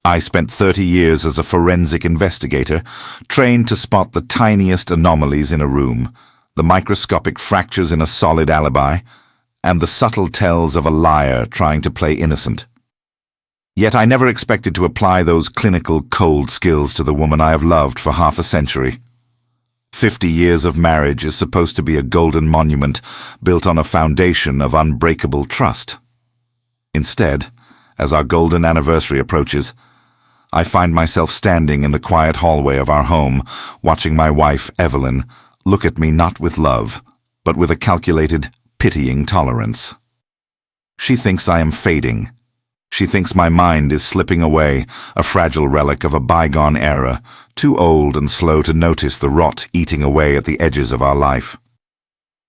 I spent 30 years as a forensic investigator, trained to spot the tiniest anomalies in a room, the microscopic fractures in a solid alibi, and the subtle tells of a liar trying to play innocent. Yet I never expected to apply those clinical, cold skills to the woman I have loved for half a century. 50 years of marriage is supposed to be a golden monument built on a foundation of unbreakable trust. Instead, as our golden anniversary approaches, I find myself standing in the quiet hallway of our home, watching my wife, Evelyn, look at me not with love, but with a calculated, pitying tolerance. She thinks I am fading. She thinks my mind is slipping away, a fragile relic of a bygone era, too old and slow to notice the rot eating away at the edges of our life.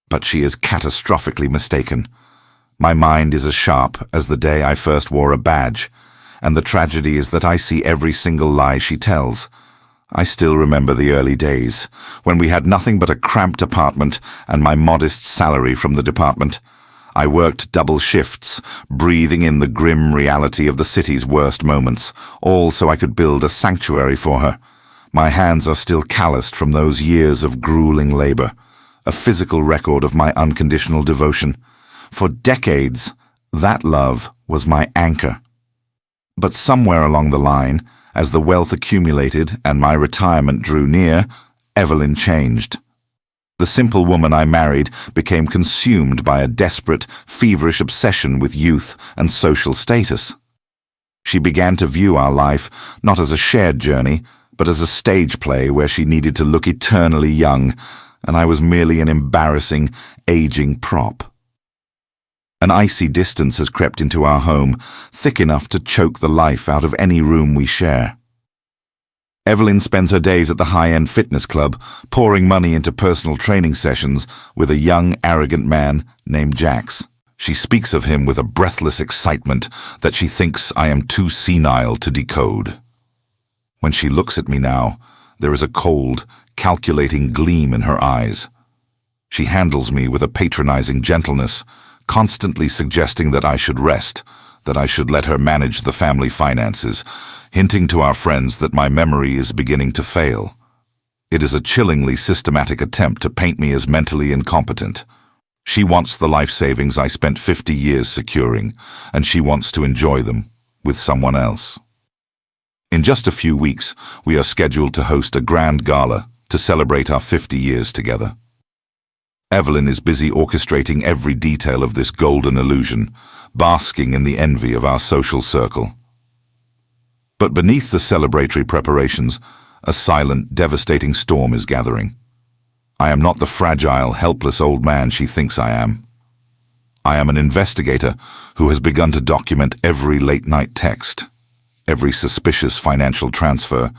But she is catastrophically mistaken. My mind is as sharp as the day I first wore a badge, and the tragedy is that I see every single lie she tells. I still remember the early days, when we had nothing but a cramped apartment and my modest salary from the department. I worked double shifts, breathing in the grim reality of the city's worst moments, all so I could build a sanctuary for her. My hands are still calloused from those years of grueling labor, a physical record of my unconditional devotion. For decades, that love was my anchor. But somewhere along the line, as the wealth accumulated and my retirement drew near, Evelyn changed. The simple woman I married became consumed by a desperate, feverish obsession with youth and social status. She began to view our life not as a shared journey, but as a stage play where she needed to look eternally young, and I was merely an embarrassing, aging prop. An icy distance has crept into our home, thick enough to choke the life out of any room we share. Evelyn spends her days at the high-end fitness club, pouring money into personal training sessions with a young, arrogant man named Jax. She speaks of him with a breathless excitement that she thinks I am too senile to decode. When she looks at me now, there is a cold, calculating gleam in her eyes. She handles me with a patronizing gentleness, constantly suggesting that I should rest, that I should let her manage the family finances, hinting to our friends that my memory is beginning to fail. It is a chillingly systematic attempt to paint me as mentally incompetent. She wants the life savings I spent 50 years securing, and she wants to enjoy them with someone else. In just a few weeks, we are scheduled to host a grand gala to celebrate our 50 years together. Evelyn is busy orchestrating every detail of this golden illusion, basking in the envy of our social circle. But beneath the celebratory preparations, a silent, devastating storm is gathering. I am not the fragile, helpless old man she thinks I am. I am an investigator who has begun to document every late-night text, every suspicious financial transfer,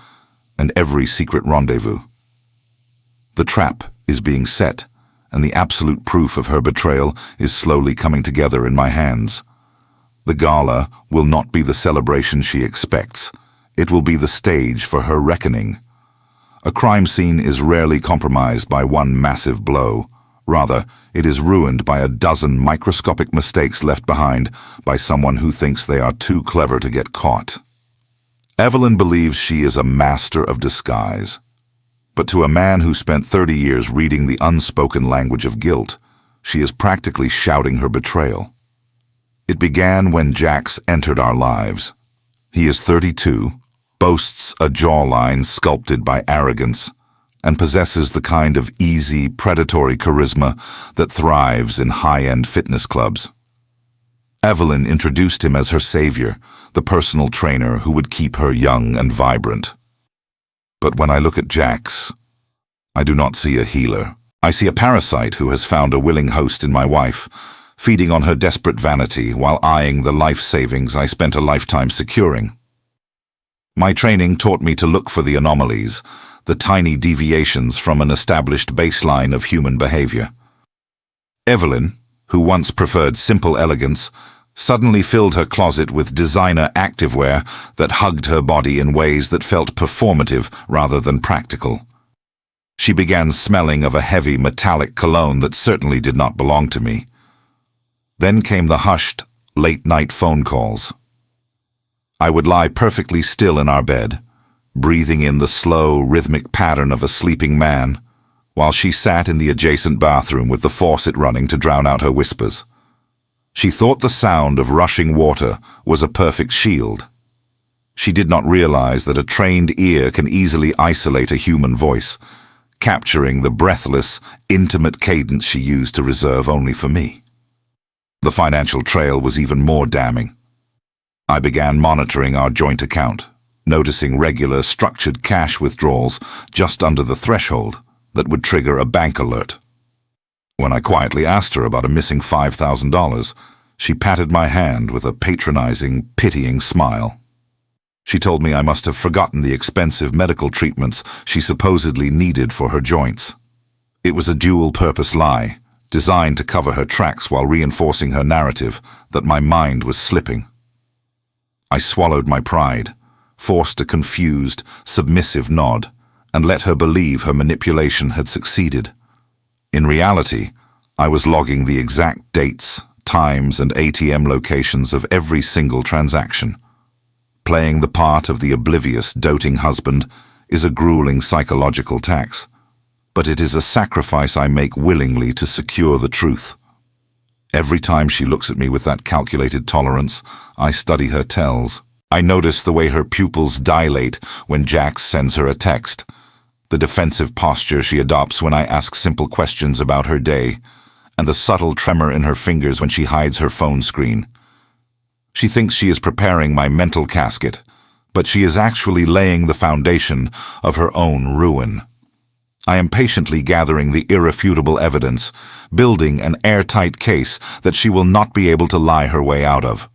and every secret rendezvous. The trap is being set, and the absolute proof of her betrayal is slowly coming together in my hands. The gala will not be the celebration she expects. It will be the stage for her reckoning. A crime scene is rarely compromised by one massive blow. Rather, it is ruined by a dozen microscopic mistakes left behind by someone who thinks they are too clever to get caught. Evelyn believes she is a master of disguise. But to a man who spent 30 years reading the unspoken language of guilt, she is practically shouting her betrayal. It began when Jax entered our lives. He is 32, boasts a jawline sculpted by arrogance, and possesses the kind of easy, predatory charisma that thrives in high-end fitness clubs. Evelyn introduced him as her savior, the personal trainer who would keep her young and vibrant. But when I look at Jax, I do not see a healer. I see a parasite who has found a willing host in my wife, feeding on her desperate vanity while eyeing the life savings I spent a lifetime securing. My training taught me to look for the anomalies, the tiny deviations from an established baseline of human behavior. Evelyn, who once preferred simple elegance, suddenly filled her closet with designer activewear that hugged her body in ways that felt performative rather than practical. She began smelling of a heavy metallic cologne that certainly did not belong to me. Then came the hushed, late-night phone calls. I would lie perfectly still in our bed, breathing in the slow, rhythmic pattern of a sleeping man, while she sat in the adjacent bathroom with the faucet running to drown out her whispers. She thought the sound of rushing water was a perfect shield. She did not realize that a trained ear can easily isolate a human voice, capturing the breathless, intimate cadence she used to reserve only for me. The financial trail was even more damning. I began monitoring our joint account, noticing regular, structured cash withdrawals just under the threshold that would trigger a bank alert. When I quietly asked her about a missing $5,000, she patted my hand with a patronizing, pitying smile. She told me I must have forgotten the expensive medical treatments she supposedly needed for her joints. It was a dual-purpose lie, designed to cover her tracks while reinforcing her narrative that my mind was slipping. I swallowed my pride, forced a confused, submissive nod, and let her believe her manipulation had succeeded. In reality, I was logging the exact dates, times, and ATM locations of every single transaction. Playing the part of the oblivious, doting husband is a grueling psychological tax, but it is a sacrifice I make willingly to secure the truth. Every time she looks at me with that calculated tolerance, I study her tells. I notice the way her pupils dilate when Jax sends her a text, the defensive posture she adopts when I ask simple questions about her day, and the subtle tremor in her fingers when she hides her phone screen. She thinks she is preparing my mental casket, but she is actually laying the foundation of her own ruin. I am patiently gathering the irrefutable evidence, building an airtight case that she will not be able to lie her way out of.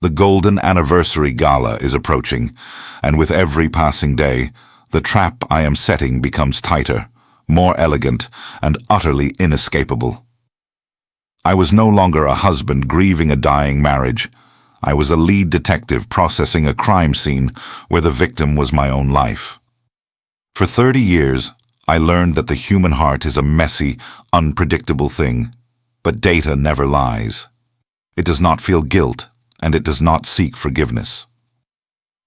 The golden anniversary gala is approaching, and with every passing day, the trap I am setting becomes tighter, more elegant, and utterly inescapable. I was no longer a husband grieving a dying marriage. I was a lead detective processing a crime scene where the victim was my own life. For 30 years, I learned that the human heart is a messy, unpredictable thing, but data never lies. It does not feel guilt, and it does not seek forgiveness.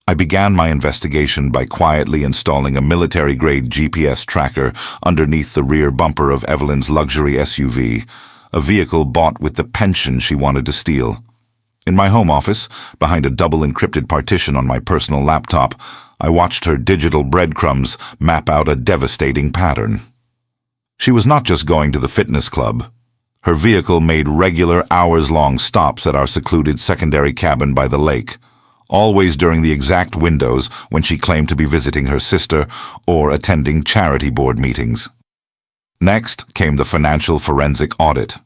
I began my investigation by quietly installing a military-grade GPS tracker underneath the rear bumper of Evelyn's luxury SUV, a vehicle bought with the pension she wanted to steal. In my home office, behind a double-encrypted partition on my personal laptop, I watched her digital breadcrumbs map out a devastating pattern. She was not just going to the fitness club. Her vehicle made regular hours-long stops at our secluded secondary cabin by the lake, always during the exact windows when she claimed to be visiting her sister or attending charity board meetings. Next came the financial forensic audit.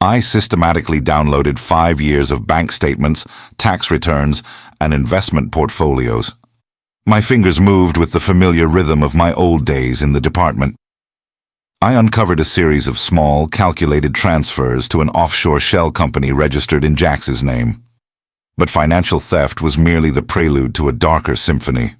I systematically downloaded 5 years of bank statements, tax returns, and investment portfolios. My fingers moved with the familiar rhythm of my old days in the department. I uncovered a series of small, calculated transfers to an offshore shell company registered in Jax's name. But financial theft was merely the prelude to a darker symphony.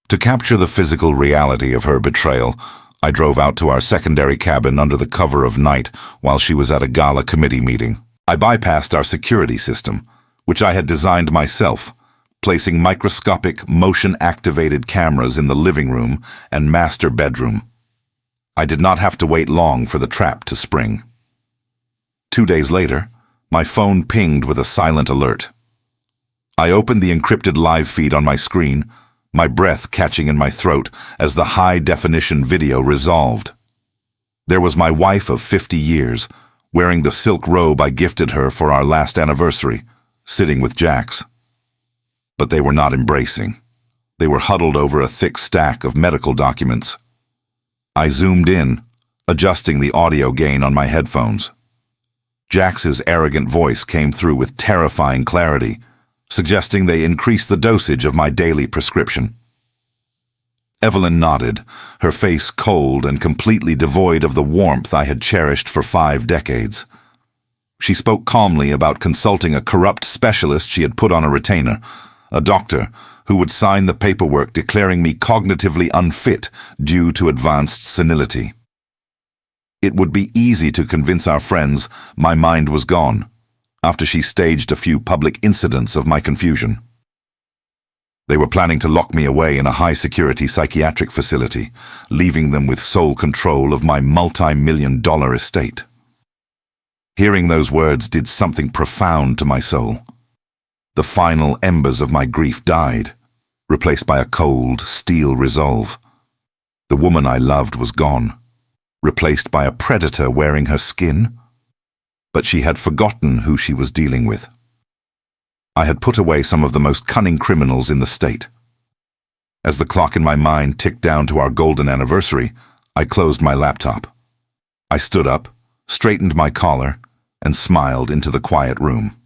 To capture the physical reality of her betrayal, I drove out to our secondary cabin under the cover of night while she was at a gala committee meeting. I bypassed our security system, which I had designed myself, placing microscopic, motion-activated cameras in the living room and master bedroom. I did not have to wait long for the trap to spring. 2 days later, my phone pinged with a silent alert. I opened the encrypted live feed on my screen, my breath catching in my throat as the high-definition video resolved. There was my wife of 50 years, wearing the silk robe I gifted her for our last anniversary, sitting with Jax. But they were not embracing. They were huddled over a thick stack of medical documents. I zoomed in, adjusting the audio gain on my headphones. Jax's arrogant voice came through with terrifying clarity, suggesting they increase the dosage of my daily prescription. Evelyn nodded, her face cold and completely devoid of the warmth I had cherished for 5 decades. She spoke calmly about consulting a corrupt specialist she had put on a retainer, a doctor who would sign the paperwork declaring me cognitively unfit due to advanced senility. It would be easy to convince our friends my mind was gone, after she staged a few public incidents of my confusion. They were planning to lock me away in a high-security psychiatric facility, leaving them with sole control of my multi-million-dollar estate. Hearing those words did something profound to my soul. The final embers of my grief died, replaced by a cold, steel resolve. The woman I loved was gone, replaced by a predator wearing her skin. But she had forgotten who she was dealing with. I had put away some of the most cunning criminals in the state. As the clock in my mind ticked down to our golden anniversary, I closed my laptop. I stood up, straightened my collar, and smiled into the quiet room.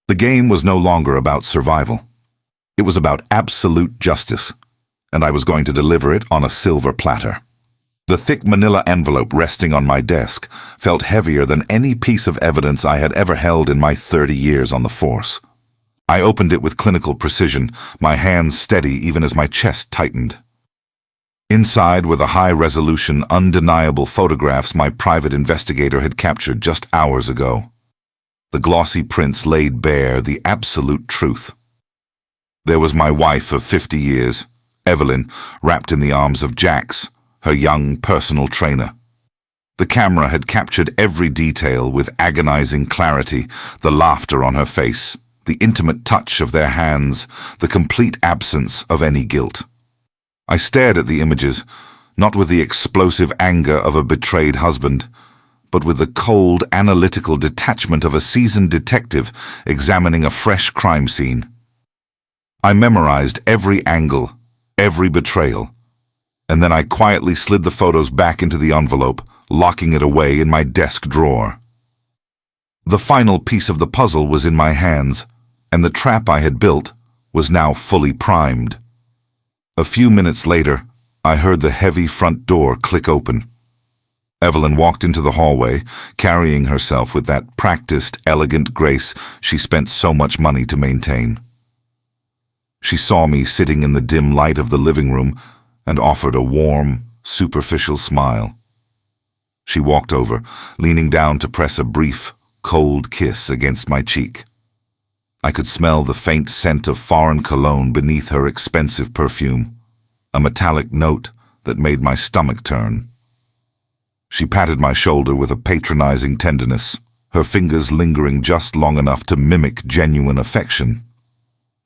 The game was no longer about survival. It was about absolute justice, and I was going to deliver it on a silver platter. The thick manila envelope resting on my desk felt heavier than any piece of evidence I had ever held in my 30 years on the force. I opened it with clinical precision, my hands steady even as my chest tightened. Inside were the high-resolution, undeniable photographs my private investigator had captured just hours ago. The glossy prints laid bare the absolute truth. There was my wife of 50 years, Evelyn, wrapped in the arms of Jax, her young personal trainer. The camera had captured every detail with agonizing clarity, the laughter on her face, the intimate touch of their hands, the complete absence of any guilt. I stared at the images, not with the explosive anger of a betrayed husband, but with the cold, analytical detachment of a seasoned detective examining a fresh crime scene. I memorized every angle, every betrayal, and then I quietly slid the photos back into the envelope, locking it away in my desk drawer. The final piece of the puzzle was in my hands, and the trap I had built was now fully primed. A few minutes later, I heard the heavy front door click open. Evelyn walked into the hallway, carrying herself with that practiced, elegant grace she spent so much money to maintain. She saw me sitting in the dim light of the living room and offered a warm, superficial smile. She walked over, leaning down to press a brief, cold kiss against my cheek. I could smell the faint scent of foreign cologne beneath her expensive perfume, a metallic note that made my stomach turn. She patted my shoulder with a patronizing tenderness, her fingers lingering just long enough to mimic genuine affection.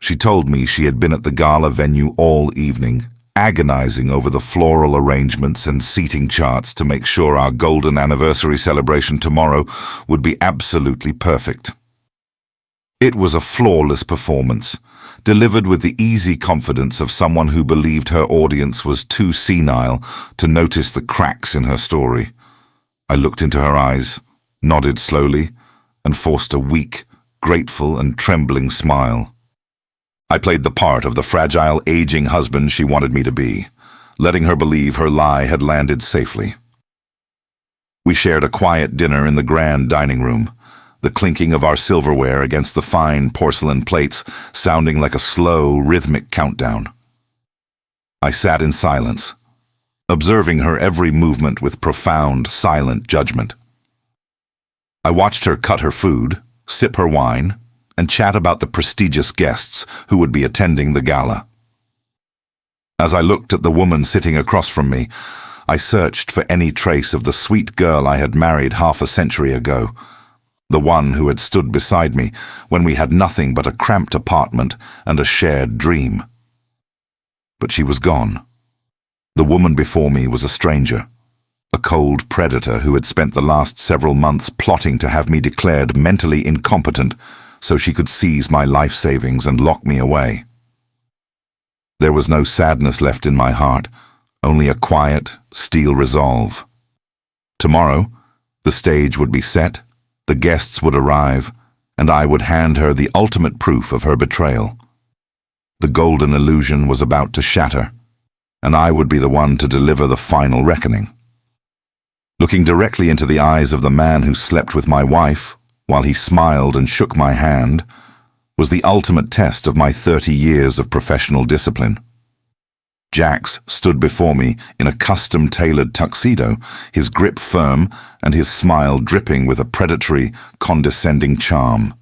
She told me she had been at the gala venue all evening, agonizing over the floral arrangements and seating charts to make sure our golden anniversary celebration tomorrow would be absolutely perfect. It was a flawless performance, delivered with the easy confidence of someone who believed her audience was too senile to notice the cracks in her story. I looked into her eyes, nodded slowly, and forced a weak, grateful and trembling smile. I played the part of the fragile, aging husband she wanted me to be, letting her believe her lie had landed safely. We shared a quiet dinner in the grand dining room, the clinking of our silverware against the fine porcelain plates sounding like a slow, rhythmic countdown. I sat in silence, observing her every movement with profound, silent judgment. I watched her cut her food, sip her wine, and chat about the prestigious guests who would be attending the gala. As I looked at the woman sitting across from me, I searched for any trace of the sweet girl I had married half a century ago, the one who had stood beside me when we had nothing but a cramped apartment and a shared dream. But she was gone. The woman before me was a stranger, a cold predator who had spent the last several months plotting to have me declared mentally incompetent so she could seize my life savings and lock me away. There was no sadness left in my heart, only a quiet, steel resolve. Tomorrow, the stage would be set, the guests would arrive, and I would hand her the ultimate proof of her betrayal. The golden illusion was about to shatter, and I would be the one to deliver the final reckoning. Looking directly into the eyes of the man who slept with my wife, while he smiled and shook my hand, was the ultimate test of my 30 years of professional discipline. Jax stood before me in a custom-tailored tuxedo, his grip firm and his smile dripping with a predatory, condescending charm.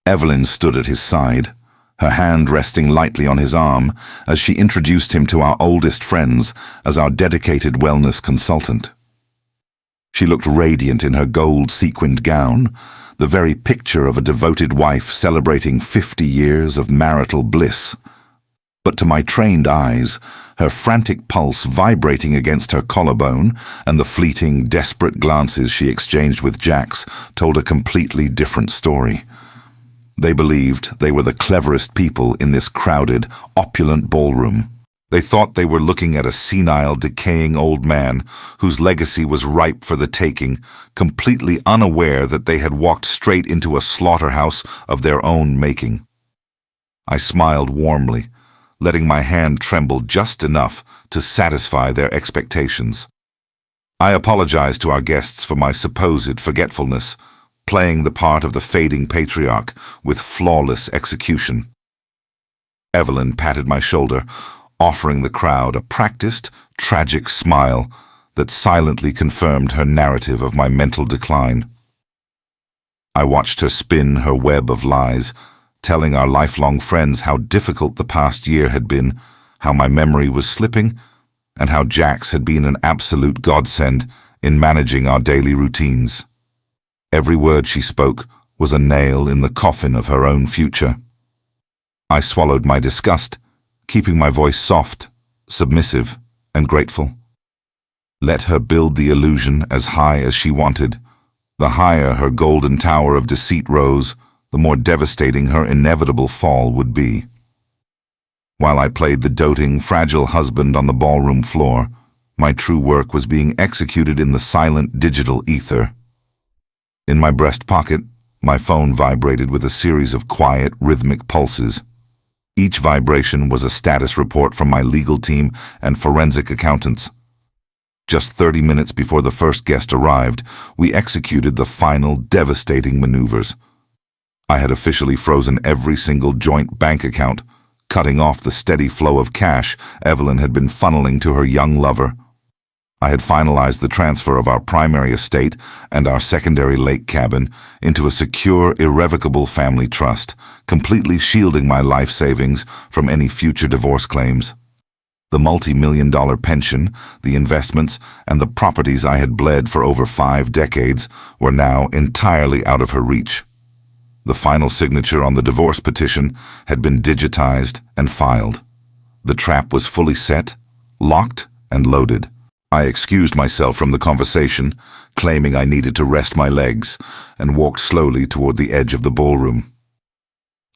Evelyn stood at his side, her hand resting lightly on his arm as she introduced him to our oldest friends as our dedicated wellness consultant. She looked radiant in her gold sequined gown, the very picture of a devoted wife celebrating 50 years of marital bliss. But to my trained eyes, her frantic pulse vibrating against her collarbone and the fleeting, desperate glances she exchanged with Jax told a completely different story. They believed they were the cleverest people in this crowded, opulent ballroom. They thought they were looking at a senile, decaying old man whose legacy was ripe for the taking, completely unaware that they had walked straight into a slaughterhouse of their own making. I smiled warmly, letting my hand tremble just enough to satisfy their expectations. I apologized to our guests for my supposed forgetfulness, playing the part of the fading patriarch with flawless execution. Evelyn patted my shoulder, offering the crowd a practiced, tragic smile that silently confirmed her narrative of my mental decline. I watched her spin her web of lies, telling our lifelong friends how difficult the past year had been, how my memory was slipping, and how Jax had been an absolute godsend in managing our daily routines. Every word she spoke was a nail in the coffin of her own future. I swallowed my disgust, keeping my voice soft, submissive, and grateful. Let her build the illusion as high as she wanted. The higher her golden tower of deceit rose, the more devastating her inevitable fall would be. While I played the doting, fragile husband on the ballroom floor, my true work was being executed in the silent digital ether. In my breast pocket, my phone vibrated with a series of quiet, rhythmic pulses. Each vibration was a status report from my legal team and forensic accountants. Just 30 minutes before the first guest arrived, we executed the final, devastating maneuvers. I had officially frozen every single joint bank account, cutting off the steady flow of cash Evelyn had been funneling to her young lover. I had finalized the transfer of our primary estate and our secondary lake cabin into a secure, irrevocable family trust, completely shielding my life savings from any future divorce claims. The multi-million-dollar pension, the investments, and the properties I had bled for over 5 decades were now entirely out of her reach. The final signature on the divorce petition had been digitized and filed. The trap was fully set, locked, and loaded. I excused myself from the conversation, claiming I needed to rest my legs, and walked slowly toward the edge of the ballroom.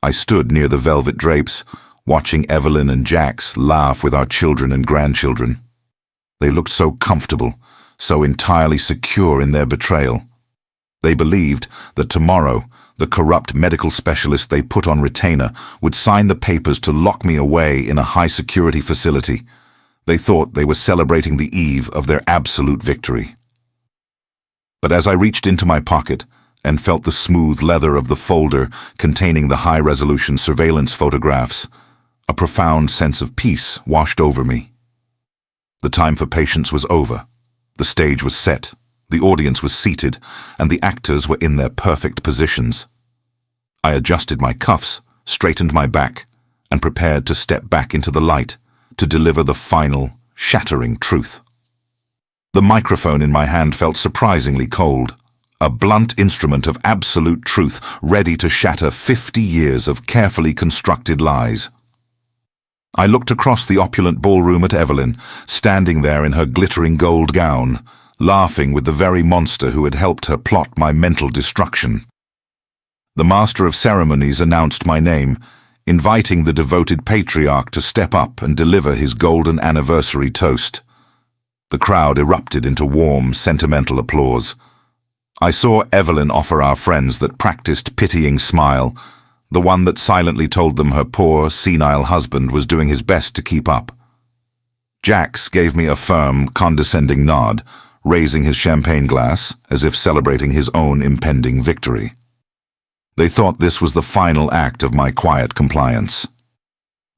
I stood near the velvet drapes, watching Evelyn and Jax laugh with our children and grandchildren. They looked so comfortable, so entirely secure in their betrayal. They believed that tomorrow, the corrupt medical specialist they put on retainer would sign the papers to lock me away in a high-security facility. They thought they were celebrating the eve of their absolute victory. But as I reached into my pocket and felt the smooth leather of the folder containing the high-resolution surveillance photographs, a profound sense of peace washed over me. The time for patience was over. The stage was set, the audience was seated, and the actors were in their perfect positions. I adjusted my cuffs, straightened my back, and prepared to step back into the light, to deliver the final, shattering truth. The microphone in my hand felt surprisingly cold, a blunt instrument of absolute truth ready to shatter 50 years of carefully constructed lies. I looked across the opulent ballroom at Evelyn, standing there in her glittering gold gown, laughing with the very monster who had helped her plot my mental destruction. The master of ceremonies announced my name, inviting the devoted patriarch to step up and deliver his golden anniversary toast. The crowd erupted into warm, sentimental applause. I saw Evelyn offer our friends that practiced pitying smile, the one that silently told them her poor, senile husband was doing his best to keep up. Jax gave me a firm, condescending nod, raising his champagne glass as if celebrating his own impending victory. They thought this was the final act of my quiet compliance.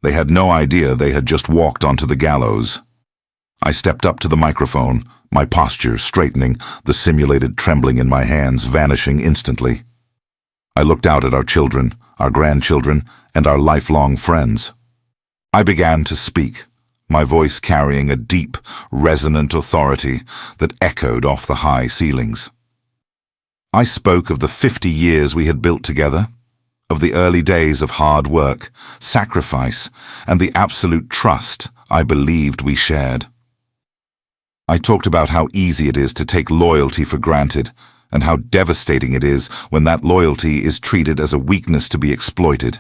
They had no idea they had just walked onto the gallows. I stepped up to the microphone, my posture straightening, the simulated trembling in my hands vanishing instantly. I looked out at our children, our grandchildren, and our lifelong friends. I began to speak, my voice carrying a deep, resonant authority that echoed off the high ceilings. I spoke of the 50 years we had built together, of the early days of hard work, sacrifice, and the absolute trust I believed we shared. I talked about how easy it is to take loyalty for granted, and how devastating it is when that loyalty is treated as a weakness to be exploited.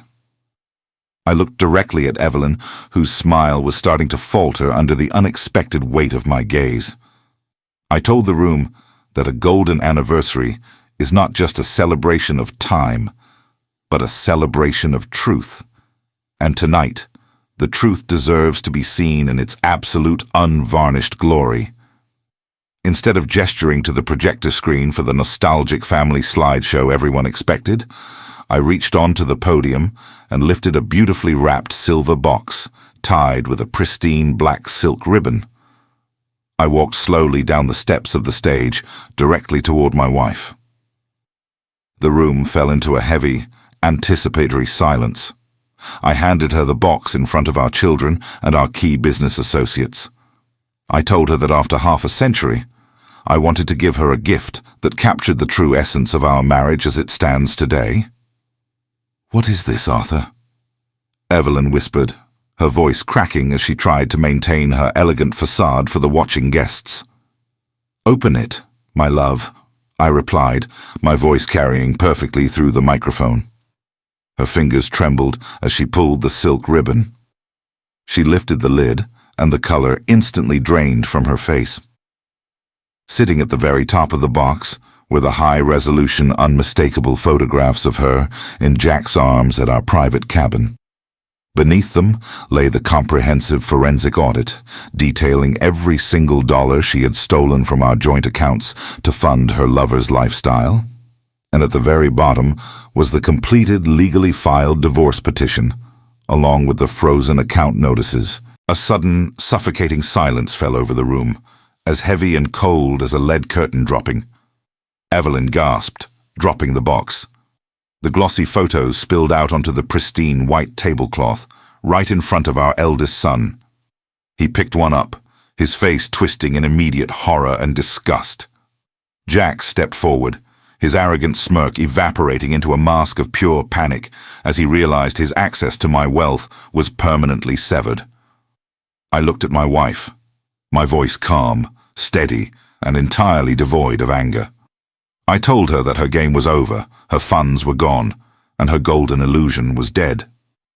I looked directly at Evelyn, whose smile was starting to falter under the unexpected weight of my gaze. I told the room that a golden anniversary is not just a celebration of time, but a celebration of truth. And tonight, the truth deserves to be seen in its absolute unvarnished glory. Instead of gesturing to the projector screen for the nostalgic family slideshow everyone expected, I reached onto the podium and lifted a beautifully wrapped silver box, tied with a pristine black silk ribbon. I walked slowly down the steps of the stage, directly toward my wife. The room fell into a heavy, anticipatory silence. I handed her the box in front of our children and our key business associates. I told her that after half a century, I wanted to give her a gift that captured the true essence of our marriage as it stands today. "What is this, Arthur?" Evelyn whispered, her voice cracking as she tried to maintain her elegant facade for the watching guests. "Open it, my love," I replied, my voice carrying perfectly through the microphone. Her fingers trembled as she pulled the silk ribbon. She lifted the lid, and the color instantly drained from her face. Sitting at the very top of the box were the high-resolution, unmistakable photographs of her in Jack's arms at our private cabin. Beneath them lay the comprehensive forensic audit, detailing every single dollar she had stolen from our joint accounts to fund her lover's lifestyle. And at the very bottom was the completed, legally filed divorce petition, along with the frozen account notices. A sudden, suffocating silence fell over the room, as heavy and cold as a lead curtain dropping. Evelyn gasped, dropping the box. The glossy photos spilled out onto the pristine white tablecloth, right in front of our eldest son. He picked one up, his face twisting in immediate horror and disgust. Jack stepped forward, his arrogant smirk evaporating into a mask of pure panic as he realized his access to my wealth was permanently severed. I looked at my wife, my voice calm, steady, and entirely devoid of anger. I told her that her game was over, her funds were gone, and her golden illusion was dead.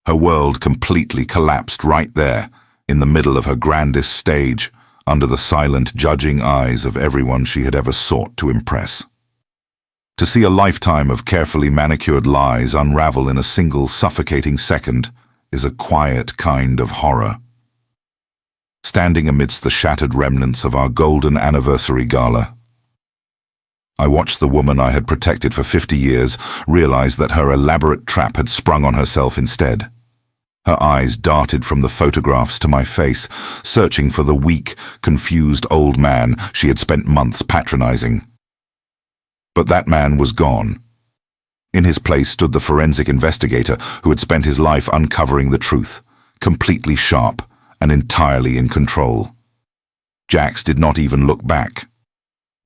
Her world completely collapsed right there, in the middle of her grandest stage, under the silent, judging eyes of everyone she had ever sought to impress. To see a lifetime of carefully manicured lies unravel in a single suffocating second is a quiet kind of horror. Standing amidst the shattered remnants of our golden anniversary gala, I watched the woman I had protected for 50 years realize that her elaborate trap had sprung on herself instead. Her eyes darted from the photographs to my face, searching for the weak, confused old man she had spent months patronizing. But that man was gone. In his place stood the forensic investigator who had spent his life uncovering the truth, completely sharp and entirely in control. Jax did not even look back.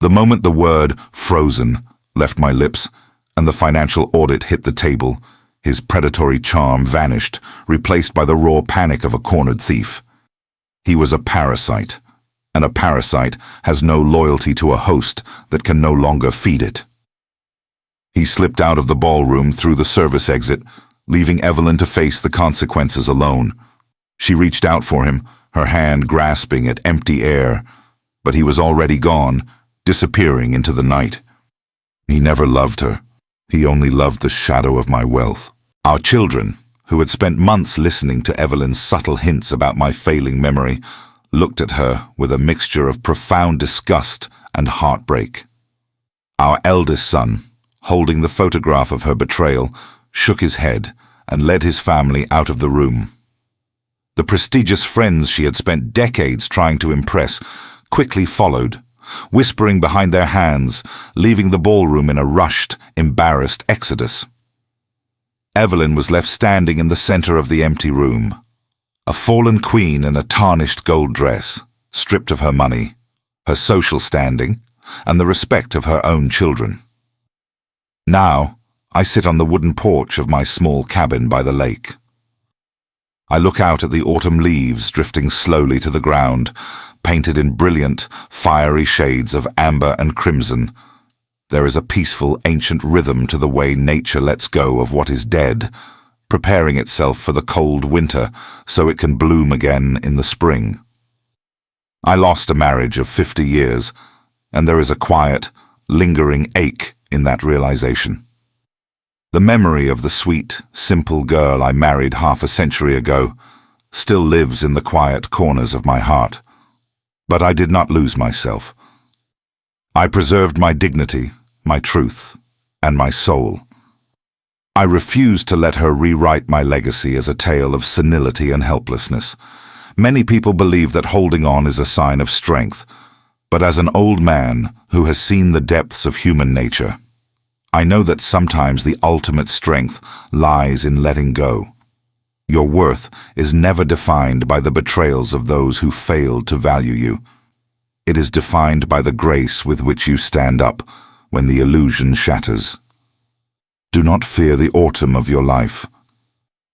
The moment the word "frozen" left my lips and the financial audit hit the table, his predatory charm vanished, replaced by the raw panic of a cornered thief. He was a parasite, and a parasite has no loyalty to a host that can no longer feed it. He slipped out of the ballroom through the service exit, leaving Evelyn to face the consequences alone. She reached out for him, her hand grasping at empty air, but he was already gone, disappearing into the night. He never loved her. He only loved the shadow of my wealth. Our children, who had spent months listening to Evelyn's subtle hints about my failing memory, looked at her with a mixture of profound disgust and heartbreak. Our eldest son, holding the photograph of her betrayal, shook his head and led his family out of the room. The prestigious friends she had spent decades trying to impress quickly followed, whispering behind their hands, leaving the ballroom in a rushed, embarrassed exodus. Evelyn was left standing in the center of the empty room, a fallen queen in a tarnished gold dress, stripped of her money, her social standing, and the respect of her own children. Now, I sit on the wooden porch of my small cabin by the lake. I look out at the autumn leaves drifting slowly to the ground, painted in brilliant, fiery shades of amber and crimson. There is a peaceful, ancient rhythm to the way nature lets go of what is dead, preparing itself for the cold winter so it can bloom again in the spring. I lost a marriage of 50 years, and there is a quiet, lingering ache in that realization. The memory of the sweet, simple girl I married half a century ago still lives in the quiet corners of my heart. But I did not lose myself. I preserved my dignity, my truth, and my soul. I refused to let her rewrite my legacy as a tale of senility and helplessness. Many people believe that holding on is a sign of strength, but as an old man who has seen the depths of human nature, I know that sometimes the ultimate strength lies in letting go. Your worth is never defined by the betrayals of those who failed to value you. It is defined by the grace with which you stand up when the illusion shatters. Do not fear the autumn of your life,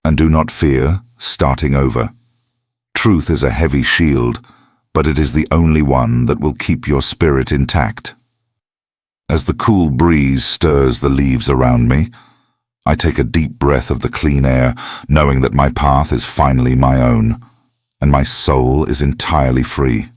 and do not fear starting over. Truth is a heavy shield, but it is the only one that will keep your spirit intact. As the cool breeze stirs the leaves around me, I take a deep breath of the clean air, knowing that my path is finally my own, and my soul is entirely free.